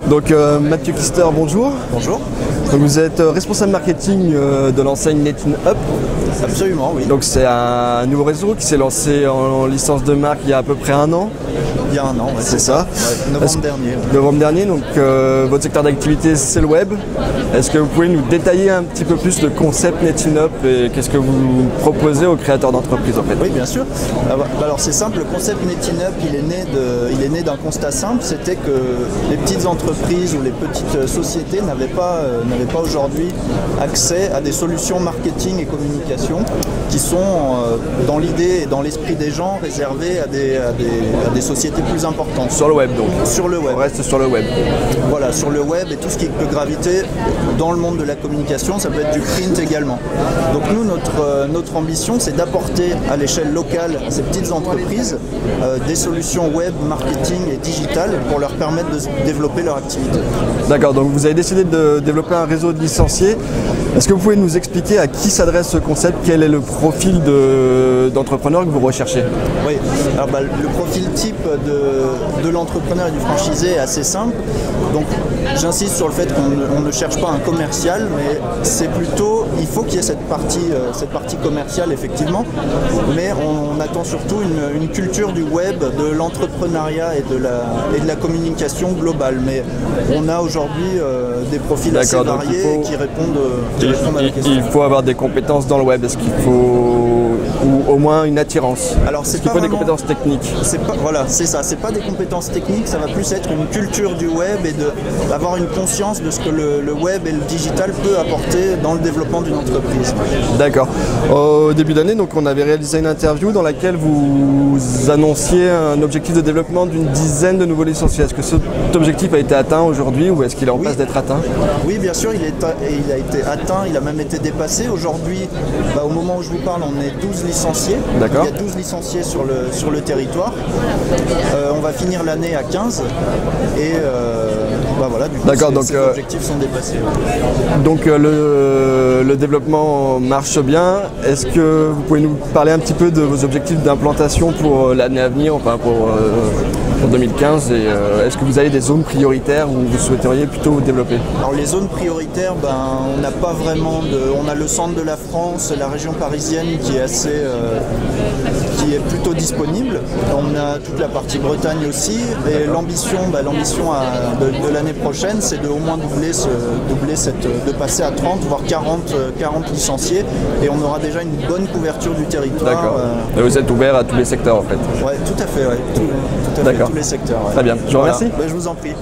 Donc Mathieu Kister, bonjour. Bonjour. Donc vous êtes responsable marketing de l'enseigne NetInUp. Absolument, oui. Donc c'est un nouveau réseau qui s'est lancé en licence de marque il y a à peu près un an. Il y a un an, ouais, c'est ça. Ouais, novembre dernier. Ouais. Novembre dernier, donc votre secteur d'activité c'est le web. Est-ce que vous pouvez nous détailler un petit peu plus le concept NetInUp et qu'est-ce que vous proposez aux créateurs d'entreprises en fait? Oui, bien sûr. Alors c'est simple, le concept NetInUp il est né d'un constat simple, c'était que les petites entreprises ou les petites sociétés n'avaient pas aujourd'hui accès à des solutions marketing et communication qui sont dans l'idée et dans l'esprit des gens réservées à des sociétés plus importantes. Sur le web donc? Sur le web. On reste sur le web. Voilà, sur le web et tout ce qui peut graviter dans le monde de la communication, ça peut être du print également. Donc nous, notre ambition, c'est d'apporter à l'échelle locale à ces petites entreprises des solutions web, marketing et digitales pour leur permettre de développer leur activité. D'accord, donc vous avez décidé de développer un réseau de licenciés. Est-ce que vous pouvez nous expliquer à qui s'adresse ce concept? Quel est le profil d'entrepreneur que vous recherchez? Oui, alors le profil type de l'entrepreneur et du franchisé est assez simple. Donc j'insiste sur le fait qu'on ne cherche pas un commercial, mais c'est plutôt, il faut qu'il y ait cette partie commerciale effectivement, mais on attend surtout une culture du web, de l'entrepreneuriat et de la communication globale. Mais on a aujourd'hui des profils assez variés qui répondent à la question. Il faut avoir des compétences dans le web, est-ce qu'il faut, ou au moins une attirance? Alors c'est pas des compétences techniques. Voilà, c'est ça, c'est pas des compétences techniques, ça va plus être une culture du web et d'avoir une conscience de ce que le web et le digital peut apporter dans le développement d'une entreprise. D'accord. Au début d'année, donc on avait réalisé une interview dans laquelle vous annonciez un objectif de développement d'une dizaine de nouveaux licenciés. Est-ce que cet objectif a été atteint aujourd'hui ou est-ce qu'il est en passe d'être atteint? Oui, bien sûr, il a été atteint, il a même été dépassé. Aujourd'hui, au moment où je vous parle, on est 12 licenciés. D'accord. Il y a 12 licenciés sur le territoire. On va finir l'année à 15 et voilà, du coup, ces objectifs sont dépassés. Donc le développement marche bien. Est-ce que vous pouvez nous parler un petit peu de vos objectifs d'implantation pour l'année à venir, enfin pour 2015 et est-ce que vous avez des zones prioritaires où vous souhaiteriez plutôt développer? Alors les zones prioritaires, on n'a pas vraiment on a le centre de la France, la région parisienne qui est plutôt disponible. On a toute la partie Bretagne aussi et l'ambition de l'année prochaine, c'est de au moins de passer à 30 voire 40 licenciés et on aura déjà une bonne couverture du territoire. D'accord. Et vous êtes ouvert à tous les secteurs en fait? Oui, tout à fait, ouais. Tout à fait, tous les secteurs. Ouais. Très bien, je vous remercie. Je vous en prie.